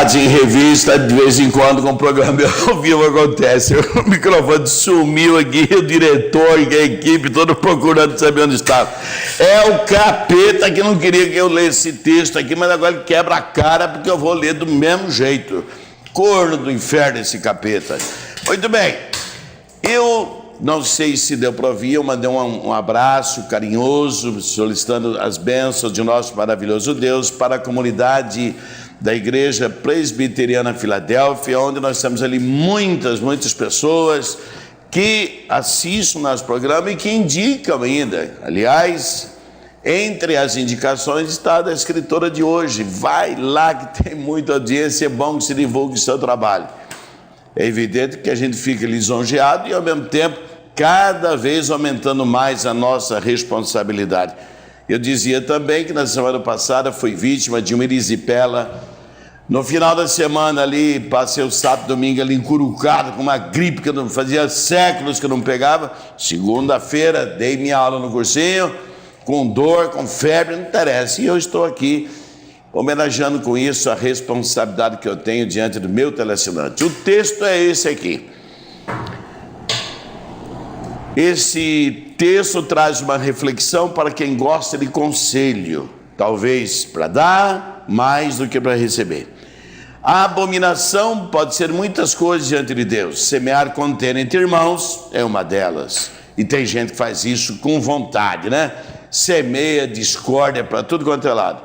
cidade em revista, de vez em quando, com o programa ao vivo acontece. O microfone sumiu aqui, o diretor e a equipe, todo procurando saber onde estava. É o capeta que não queria que eu lesse esse texto aqui, mas agora ele quebra a cara, porque eu vou ler do mesmo jeito. Corno do inferno esse capeta. Muito bem, eu não sei se deu para ouvir, eu mandei um abraço carinhoso, solicitando as bênçãos de nosso maravilhoso Deus para a comunidade da Igreja Presbiteriana Filadélfia, onde nós temos ali muitas pessoas que assistem nosso programa e que indicam ainda. Aliás, entre as indicações está da escritora de hoje. Vai lá que tem muita audiência, é bom que se divulgue o seu trabalho. É evidente que a gente fica lisonjeado e, ao mesmo tempo, cada vez aumentando mais a nossa responsabilidade. Eu dizia também que na semana passada fui vítima de uma erisipela. No final da semana ali, passei o sábado e domingo ali encurucado com uma gripe que eu não fazia séculos que eu não pegava. Segunda-feira dei minha aula no cursinho, com dor, com febre, não interessa. E eu estou aqui homenageando com isso a responsabilidade que eu tenho diante do meu teleassinante. O texto é esse aqui. Esse texto traz uma reflexão para quem gosta de conselho, talvez para dar mais do que para receber. A abominação pode ser muitas coisas diante de Deus. Semear contenda entre irmãos é uma delas. E tem gente que faz isso com vontade, né? Semeia discórdia para tudo quanto é lado.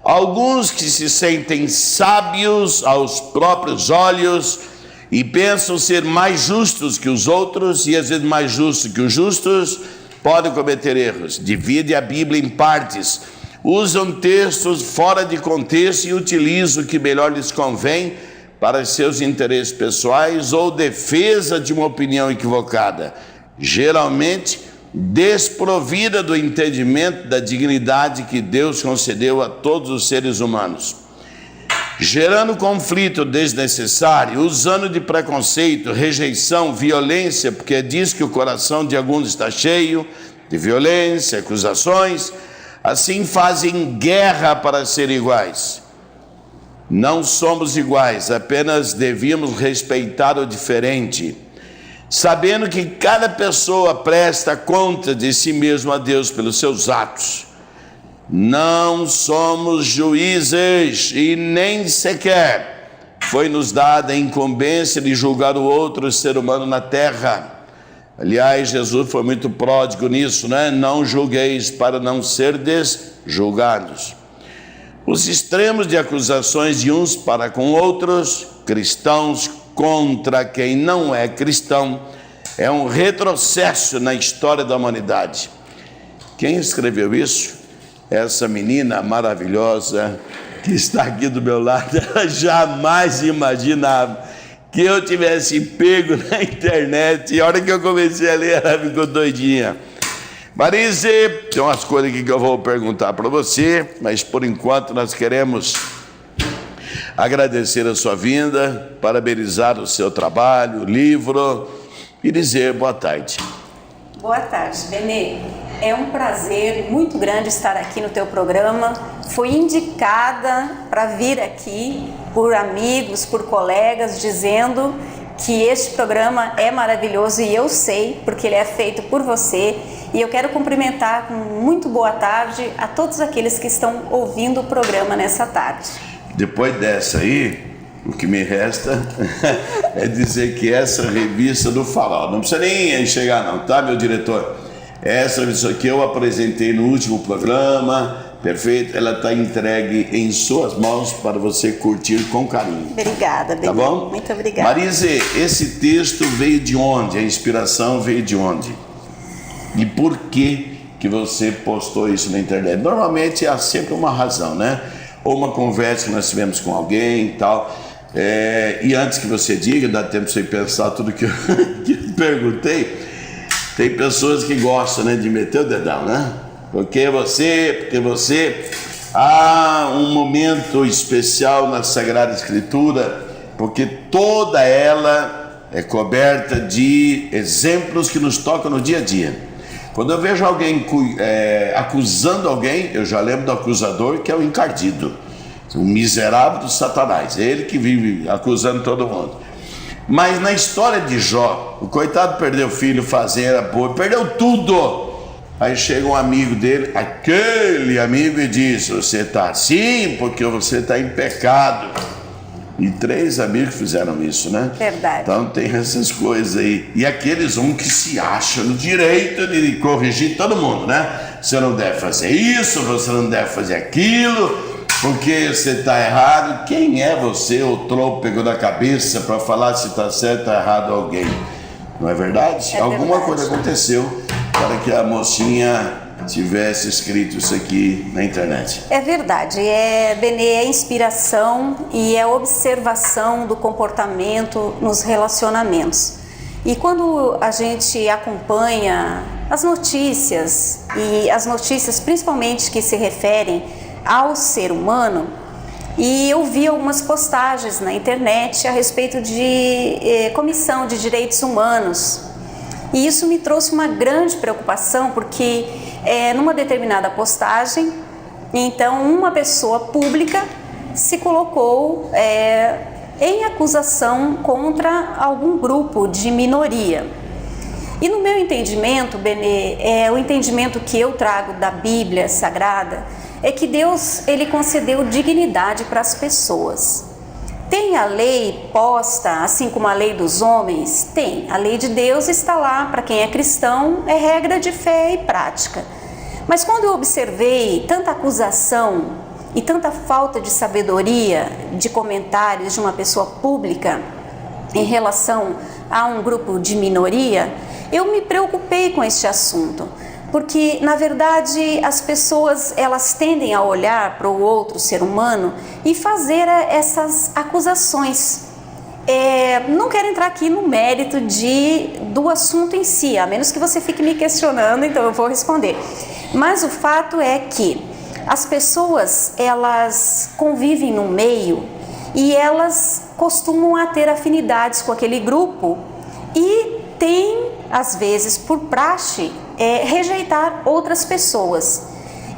Alguns que se sentem sábios aos próprios olhos e pensam ser mais justos que os outros, e às vezes mais justos que os justos, podem cometer erros. Divide a Bíblia em partes, usam textos fora de contexto e utilizam o que melhor lhes convém para seus interesses pessoais ou defesa de uma opinião equivocada, geralmente desprovida do entendimento da dignidade que Deus concedeu a todos os seres humanos, gerando conflito desnecessário, usando de preconceito, rejeição, violência, porque é disso que o coração de alguns está cheio, de violência, acusações. Assim fazem guerra para ser iguais. Não somos iguais, apenas devíamos respeitar o diferente, sabendo que cada pessoa presta conta de si mesmo a Deus pelos seus atos. Não somos juízes e nem sequer foi-nos dada a incumbência de julgar o outro ser humano na terra. Aliás, Jesus foi muito pródigo nisso, né? Não julgueis para não serdes julgados. Os extremos de acusações de uns para com outros, cristãos contra quem não é cristão, é um retrocesso na história da humanidade. Quem escreveu isso? Essa menina maravilhosa que está aqui do meu lado, ela jamais imaginava que eu tivesse pego na internet, e a hora que eu comecei a ler, ela ficou doidinha. Marise, tem umas coisas aqui que eu vou perguntar para você, mas por enquanto nós queremos agradecer a sua vinda, parabenizar o seu trabalho, o livro, e dizer boa tarde. Boa tarde, Benê. É um prazer muito grande estar aqui no teu programa. Fui indicada para vir aqui por amigos, por colegas, dizendo que este programa é maravilhoso, e eu sei, porque ele é feito por você. E eu quero cumprimentar com muito boa tarde a todos aqueles que estão ouvindo o programa nessa tarde. Depois dessa aí, o que me resta é dizer que essa revista do Farol, não precisa nem enxergar não, tá, meu diretor? Essa revista que eu apresentei no último programa, perfeito, ela está entregue em suas mãos para você curtir com carinho. Obrigada, tá bom? Muito obrigada. Marise, esse texto veio de onde? A inspiração veio de onde? E por que você postou isso na internet? Normalmente há sempre uma razão, né? Ou uma conversa que nós tivemos com alguém e tal. E antes que você diga, dá tempo de você pensar tudo que eu perguntei. Tem pessoas que gostam, né, de meter o dedão, né? Porque você. Há um momento especial na Sagrada Escritura, porque toda ela é coberta de exemplos que nos tocam no dia a dia. Quando eu vejo alguém acusando alguém, eu já lembro do acusador, que é o encardido. O miserável do Satanás, ele que vive acusando todo mundo. Mas na história de Jó, o coitado perdeu filho, fazenda, boi, perdeu tudo. Aí chega um amigo dele, aquele amigo, e diz: você está assim porque você está em pecado. E 3 amigos fizeram isso, né? Verdade. Então tem essas coisas aí. E aqueles que se acham no direito de corrigir todo mundo, né? Você não deve fazer isso, você não deve fazer aquilo, porque você está errado. Quem é você, o troco pegou na cabeça para falar se está certo ou errado alguém? Não é verdade? Alguma coisa aconteceu para que a mocinha tivesse escrito isso aqui na internet. É verdade, Benê, é inspiração e é observação do comportamento nos relacionamentos. E quando a gente acompanha as notícias, e as notícias principalmente que se referem ao ser humano, e eu vi algumas postagens na internet a respeito de Comissão de Direitos Humanos. E isso me trouxe uma grande preocupação, porque numa determinada postagem, então uma pessoa pública se colocou em acusação contra algum grupo de minoria. E no meu entendimento, Benê, o entendimento que eu trago da Bíblia Sagrada, é que Deus, ele concedeu dignidade para as pessoas. Tem a lei posta, assim como a lei dos homens? Tem. A lei de Deus está lá, para quem é cristão, é regra de fé e prática. Mas quando eu observei tanta acusação e tanta falta de sabedoria de comentários de uma pessoa pública em relação a um grupo de minoria, eu me preocupei com este assunto. Porque, na verdade, as pessoas, elas tendem a olhar para o outro ser humano e fazer essas acusações. Não quero entrar aqui no mérito do assunto em si, a menos que você fique me questionando, então eu vou responder. Mas o fato é que as pessoas, elas convivem no meio e elas costumam a ter afinidades com aquele grupo e têm, às vezes, por praxe, rejeitar outras pessoas.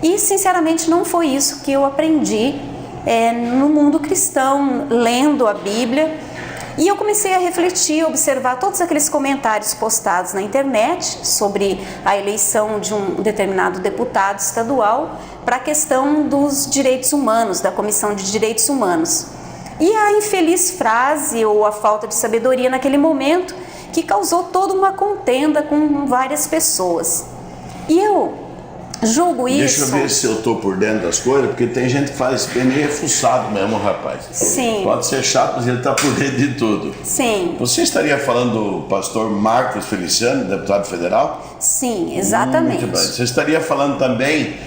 E sinceramente não foi isso que eu aprendi no mundo cristão, lendo a Bíblia. E eu comecei a refletir, a observar todos aqueles comentários postados na internet sobre a eleição de um determinado deputado estadual para a questão dos direitos humanos, da Comissão de Direitos Humanos. E a infeliz frase ou a falta de sabedoria naquele momento que causou toda uma contenda com várias pessoas. E eu julgo isso... Deixa eu ver se eu estou por dentro das coisas, porque tem gente que faz bem refuçado mesmo, rapaz. Sim. Pode ser chato, mas ele está por dentro de tudo. Sim. Você estaria falando do pastor Marcos Feliciano, deputado federal? Sim, exatamente. Muito bem. Você estaria falando também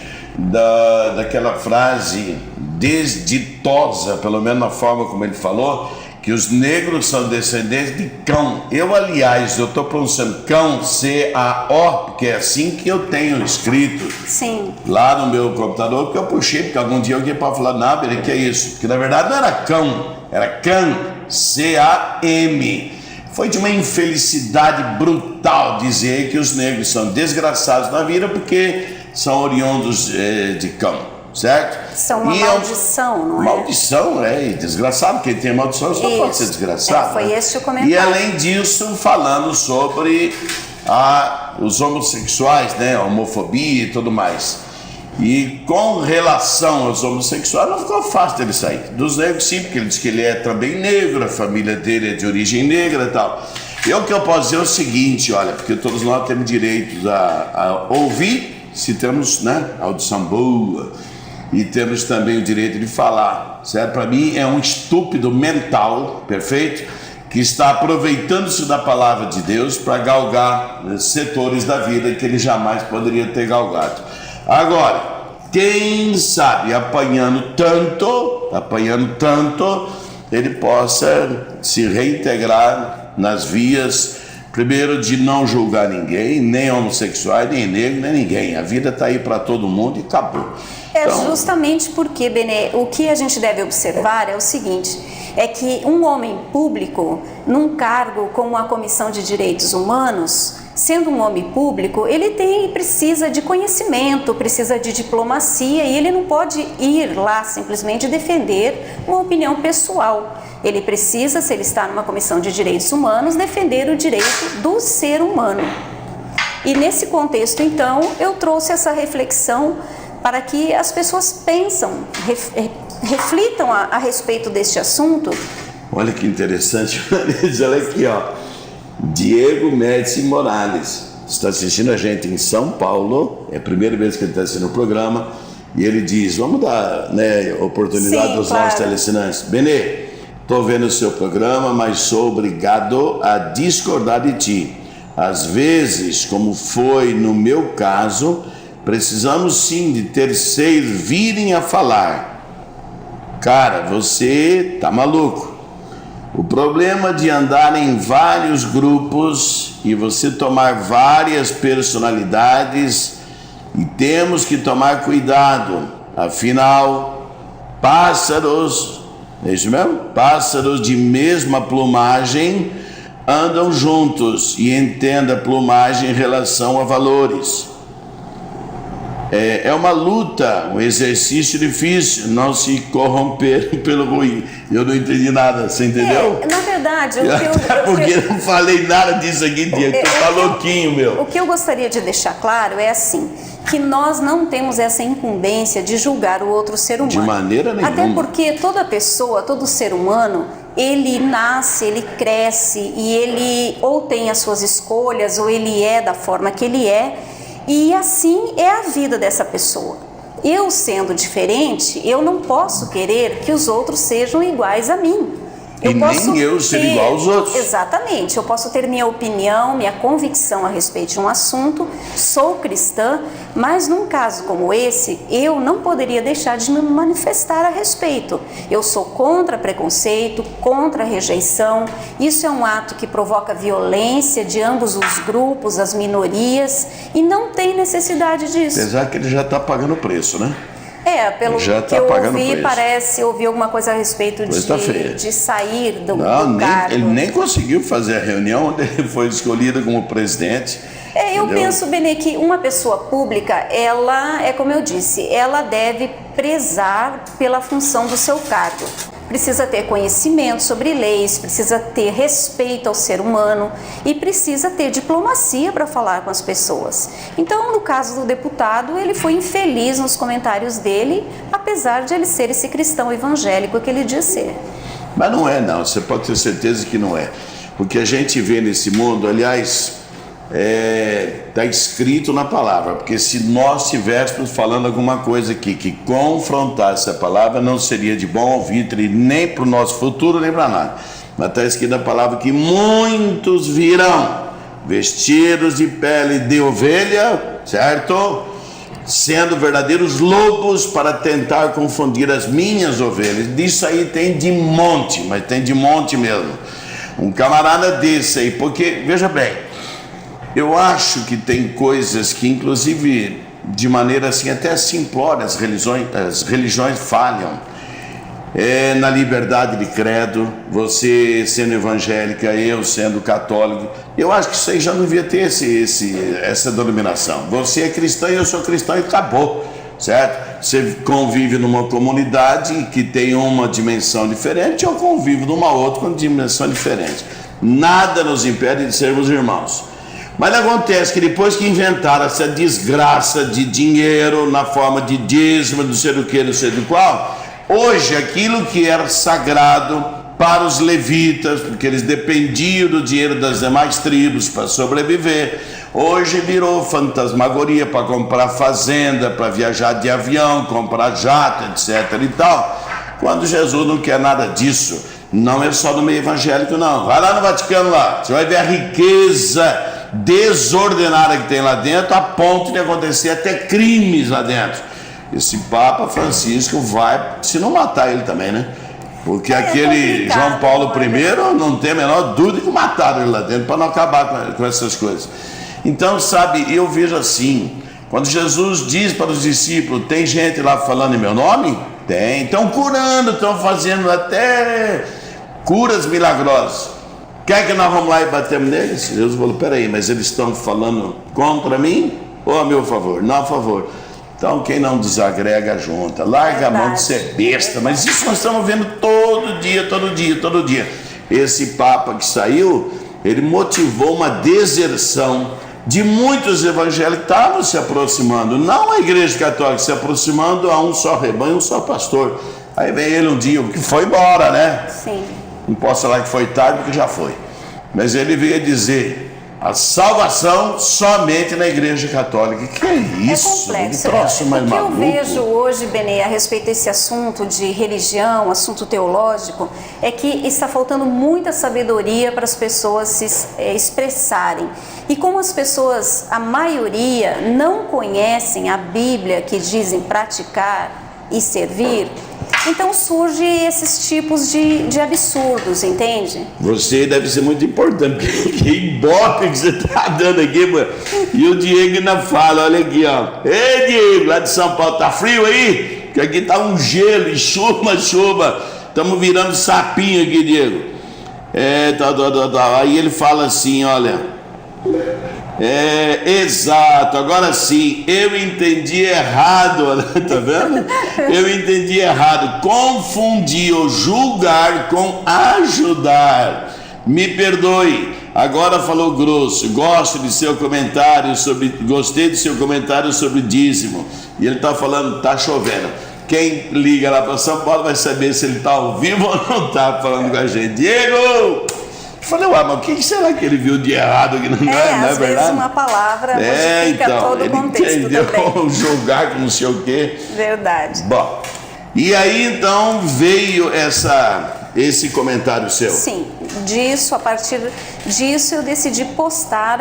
daquela frase desditosa, pelo menos na forma como ele falou, que os negros são descendentes de Cão. Aliás, eu estou pronunciando Cão, C-A-O, porque é assim que eu tenho escrito. Sim. Lá no meu computador, porque eu puxei, porque algum dia alguém pode falar, não, Bere, que é isso? Porque na verdade não era Cão, era Cam, C-A-M. Foi de uma infelicidade brutal dizer que os negros são desgraçados na vida porque são oriundos de Cão. Certo? São uma maldição, não é? Maldição, e desgraçado. Quem tem maldição só pode ser desgraçado. Foi esse o comentário. E além disso, falando sobre os homossexuais, né? A homofobia e tudo mais. E com relação aos homossexuais, não ficou fácil dele sair. Dos negros, sim, porque ele diz que ele é também negro, a família dele é de origem negra e tal. E o que eu posso dizer é o seguinte, olha, porque todos nós temos direito a ouvir, se temos, né, audição boa. E temos também o direito de falar, certo? Para mim é um estúpido mental, perfeito? Que está aproveitando-se da palavra de Deus para galgar setores da vida que ele jamais poderia ter galgado. Agora, quem sabe apanhando tanto, ele possa se reintegrar nas vias, primeiro, de não julgar ninguém, nem homossexuais, nem negro, nem ninguém. A vida está aí para todo mundo e acabou. Então, justamente porque, Benê, o que a gente deve observar é o seguinte, é que um homem público, num cargo como a Comissão de Direitos Humanos, sendo um homem público, ele precisa de conhecimento, precisa de diplomacia e ele não pode ir lá simplesmente defender uma opinião pessoal. Ele precisa, se ele está numa comissão de direitos humanos, defender o direito do ser humano. E nesse contexto, então, eu trouxe essa reflexão para que as pessoas reflitam a respeito deste assunto. Olha que interessante, olha aqui, ó. Diego Médici Morales está assistindo a gente em São Paulo, é a primeira vez que ele está assistindo o programa, e ele diz, vamos dar, né, oportunidade aos nossos teleassinantes. Benê, estou vendo o seu programa, mas sou obrigado a discordar de ti. Às vezes, como foi no meu caso, precisamos sim de terceiros virem a falar. Cara, você tá maluco. O problema de andar em vários grupos e você tomar várias personalidades, e temos que tomar cuidado, afinal, pássaros, é isso mesmo? Pássaros de mesma plumagem andam juntos, e entenda plumagem em relação a valores. É uma luta, um exercício difícil, não se corromper pelo ruim. Eu não entendi nada, você entendeu? Na verdade, porque eu não falei nada disso aqui, Diego, tu tá louquinho, meu. O que eu gostaria de deixar claro é assim, que nós não temos essa incumbência de julgar o outro ser humano. De maneira nenhuma. Até porque toda pessoa, todo ser humano, ele nasce, ele cresce e ele ou tem as suas escolhas ou ele é da forma que ele é. E assim é a vida dessa pessoa. Eu sendo diferente, eu não posso querer que os outros sejam iguais a mim. Nem eu ser igual aos outros. Exatamente, eu posso ter minha opinião, minha convicção a respeito de um assunto, sou cristã, mas num caso como esse, eu não poderia deixar de me manifestar a respeito. Eu sou contra preconceito, contra rejeição, isso é um ato que provoca violência de ambos os grupos, as minorias, e não tem necessidade disso. Apesar que ele já está pagando o preço, né? Pelo já que eu ouvi, parece ouvir alguma coisa a respeito de sair do cargo. Ele nem conseguiu fazer a reunião onde ele foi escolhido como presidente. Eu penso, Benê, que uma pessoa pública, ela, como eu disse, ela deve prezar pela função do seu cargo. Precisa ter conhecimento sobre leis, precisa ter respeito ao ser humano e precisa ter diplomacia para falar com as pessoas. Então, no caso do deputado, ele foi infeliz nos comentários dele, apesar de ele ser esse cristão evangélico que ele diz ser. Mas não é, não. Você pode ter certeza que não é. Porque a gente vê nesse mundo, aliás, está escrito na palavra, porque se nós estivéssemos falando alguma coisa aqui que confrontasse a palavra, não seria de bom alvitre nem para o nosso futuro, nem para nada. Mas está escrito na palavra que muitos virão vestidos de pele de ovelha, certo? Sendo verdadeiros lobos para tentar confundir as minhas ovelhas. Disso aí tem de monte, mas tem de monte mesmo. Um camarada desse aí, porque, veja bem, eu acho que tem coisas que, inclusive, de maneira assim, até simplória, as religiões falham. Na liberdade de credo, você sendo evangélica, eu sendo católico. Eu acho que isso aí já não devia ter essa denominação. Você é cristão e eu sou cristão e acabou, certo? Você convive numa comunidade que tem uma dimensão diferente, eu convivo numa outra com dimensão diferente. Nada nos impede de sermos irmãos. Mas acontece que depois que inventaram essa desgraça de dinheiro na forma de dízimo, não sei do que, não sei do qual, hoje aquilo que era sagrado para os levitas, porque eles dependiam do dinheiro das demais tribos para sobreviver, hoje virou fantasmagoria para comprar fazenda, para viajar de avião, comprar jato, etc. e tal, quando Jesus não quer nada disso. Não é só no meio evangélico, não. Vai lá no Vaticano, lá, você vai ver a riqueza desordenada que tem lá dentro, a ponto de acontecer até crimes lá dentro. Esse Papa Francisco vai, se não matar ele também, né? Porque aquele João Paulo I, não tem a menor dúvida que mataram ele lá dentro para não acabar com essas coisas. Então, sabe, eu vejo assim, quando Jesus diz para os discípulos, tem gente lá falando em meu nome? Tem, estão curando, estão fazendo até curas milagrosas. Quer que nós vamos lá e batemos neles? Jesus falou, peraí, mas eles estão falando contra mim ou a meu favor? Não a favor. Então quem não desagrega, junta. Larga a mão de ser besta. Mas isso nós estamos vendo todo dia. Esse Papa que saiu, ele motivou uma deserção de muitos evangélicos que estavam se aproximando, não a igreja católica, se aproximando a um só rebanho, um só pastor. Aí vem ele um dia, que foi embora, né? Sim. Não posso falar que foi tarde, porque já foi. Mas ele veio dizer, a salvação somente na igreja católica. Que é isso? É complexo. Troço mais o que maluco. eu vejo hoje, Benê, a respeito desse assunto de religião, assunto teológico, é que está faltando muita sabedoria para as pessoas se expressarem. E como as pessoas, a maioria, não conhecem a Bíblia que dizem praticar e servir, então surgem esses tipos de absurdos, entende? Você deve ser muito importante, porque que ibope que você está dando aqui, mano. E o Diego ainda fala, olha aqui, ó. Ei, Diego, lá de São Paulo, tá frio aí? Que aqui tá um gelo e chuva. Estamos virando sapinho aqui, Diego. Aí ele fala assim, olha. Exato, agora sim, eu entendi errado, tá vendo? Eu entendi errado, confundi o julgar com ajudar. Me perdoe, agora falou grosso. Gostei do seu comentário sobre dízimo. E ele tá falando, tá chovendo. Quem liga lá para São Paulo vai saber se ele tá ao vivo ou não tá falando com a gente. Diego! Eu falei, ué, mas o que será que ele viu de errado aqui? Não é às verdade? vezes uma palavra modifica então, todo o contexto ele entendeu também. Julgar com não sei o quê. Verdade. Bom, e aí então veio esse comentário seu. Sim, a partir disso eu decidi postar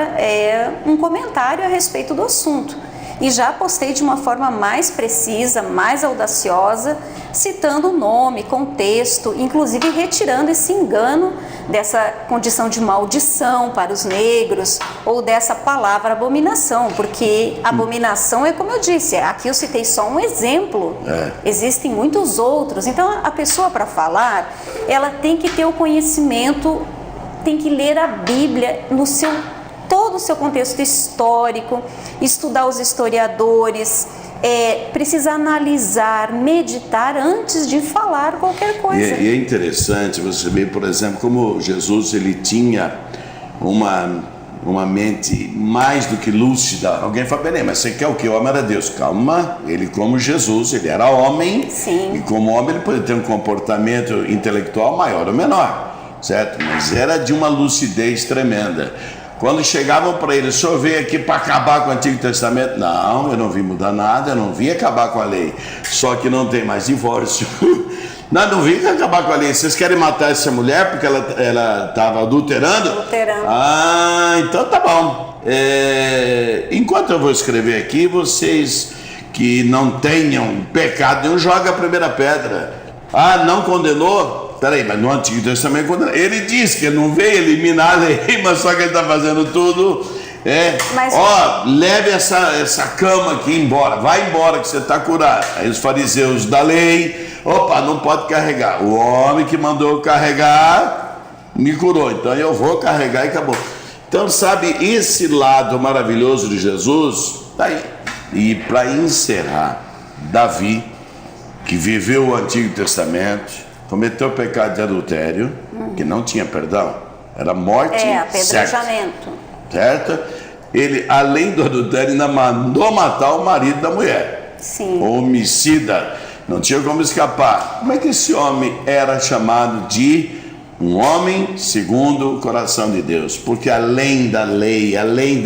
um comentário a respeito do assunto. E já postei de uma forma mais precisa, mais audaciosa, citando o nome, contexto, inclusive retirando esse engano dessa condição de maldição para os negros ou dessa palavra abominação, porque abominação é como eu disse, aqui eu citei só um exemplo, existem muitos outros. Então a pessoa, para falar, ela tem que ter o conhecimento, tem que ler a Bíblia no todo o seu contexto histórico, estudar os historiadores, precisa analisar, meditar antes de falar qualquer coisa. E é interessante você ver, por exemplo, como Jesus ele tinha uma mente mais do que lúcida. Alguém fala, bem, mas você quer o que? O homem era Deus. Calma, ele como Jesus, ele era homem. Sim. E como homem ele podia ter um comportamento intelectual maior ou menor, certo? Mas era de uma lucidez tremenda. Quando chegavam para ele, o senhor veio aqui para acabar com o Antigo Testamento? Não, eu não vim mudar nada, eu não vim acabar com a lei. Só que não tem mais divórcio. Não vim acabar com a lei. Vocês querem matar essa mulher porque ela estava adulterando? Adulterando. Ah, então tá bom. Enquanto eu vou escrever aqui, vocês que não tenham pecado nenhum, joga a primeira pedra. Ah, não condenou? Peraí, mas no Antigo Testamento ele diz que ele não veio eliminar a lei, mas só que ele está fazendo tudo. Leve essa cama aqui embora, vai embora que você está curado. Aí os fariseus da lei, não pode carregar. O homem que mandou eu carregar me curou, então eu vou carregar e acabou. Então, sabe, esse lado maravilhoso de Jesus está aí. E para encerrar, Davi, que viveu o Antigo Testamento, cometeu o pecado de adultério, que não tinha perdão, era morte, apedrejamento. Certo? Ele, além do adultério, ainda mandou matar o marido da mulher. Sim. Homicida, não tinha como escapar. Como é que esse homem era chamado de um homem segundo o coração de Deus? Porque além da lei, além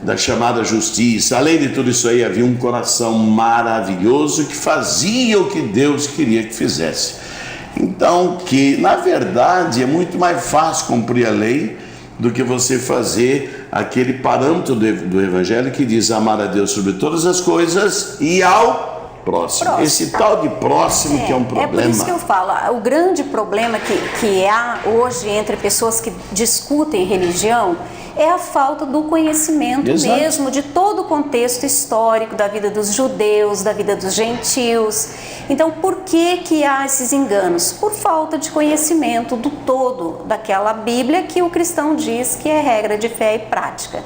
da chamada justiça, além de tudo isso aí, havia um coração maravilhoso que fazia o que Deus queria que fizesse. Então, que na verdade é muito mais fácil cumprir a lei do que você fazer aquele parâmetro do Evangelho que diz amar a Deus sobre todas as coisas e ao próximo. Esse tal de próximo que é um problema. É por isso que eu falo, o grande problema que há hoje entre pessoas que discutem religião é a falta do conhecimento Exato. mesmo de todo o contexto histórico da vida dos judeus, da vida dos gentios. Então, por que há esses enganos? Por falta de conhecimento do todo daquela Bíblia que o cristão diz que é regra de fé e prática.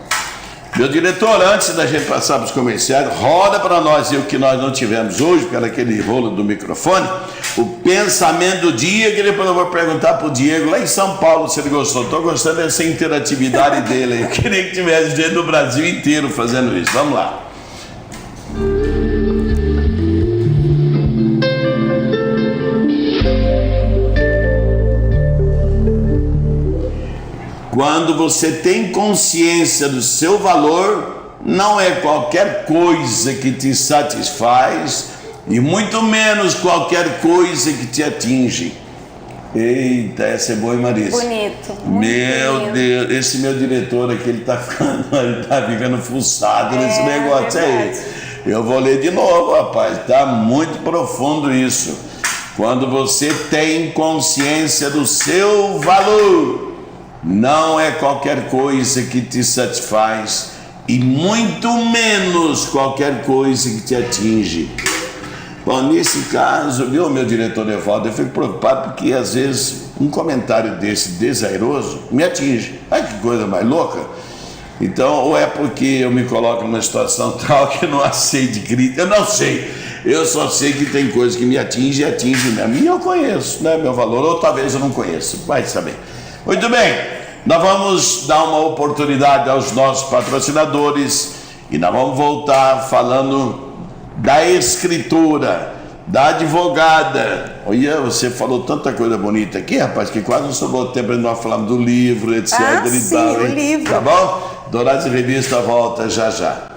Meu diretor, antes da gente passar para os comerciais, roda para nós e o que nós não tivemos hoje, pelo aquele rolo do microfone, o pensamento do dia, que depois eu vou perguntar para o Diego, lá em São Paulo, se ele gostou. Estou gostando dessa interatividade dele aí. Eu queria que tivesse gente do Brasil inteiro fazendo isso. Vamos lá. Quando você tem consciência do seu valor, não é qualquer coisa que te satisfaz e muito menos qualquer coisa que te atinge. Eita, essa é boa, hein, Marisa? Bonito. Meu bonito. Deus, esse meu diretor aqui, ele tá ficando fuçado nesse negócio aí. Eu vou ler de novo, rapaz, tá muito profundo isso. Quando você tem consciência do seu valor, não é qualquer coisa que te satisfaz e muito menos qualquer coisa que te atinge. Bom, nesse caso, viu, meu diretor Evaldo, eu fico preocupado porque às vezes um comentário desse desairoso me atinge. Ai, que coisa mais louca. Então, ou é porque eu me coloco numa situação tal que eu não aceito crítica, eu não sei. Eu só sei que tem coisa que me atinge e atinge mesmo. E eu conheço, né, meu valor, ou talvez eu não conheça, vai saber. Muito bem, nós vamos dar uma oportunidade aos nossos patrocinadores e nós vamos voltar falando da escritora, da advogada. Olha, você falou tanta coisa bonita aqui, rapaz, que quase não sobrou tempo, nós falamos do livro, etc. Ah, e sim, tal, o livro. Tá bom? Dourados e Revista volta já já.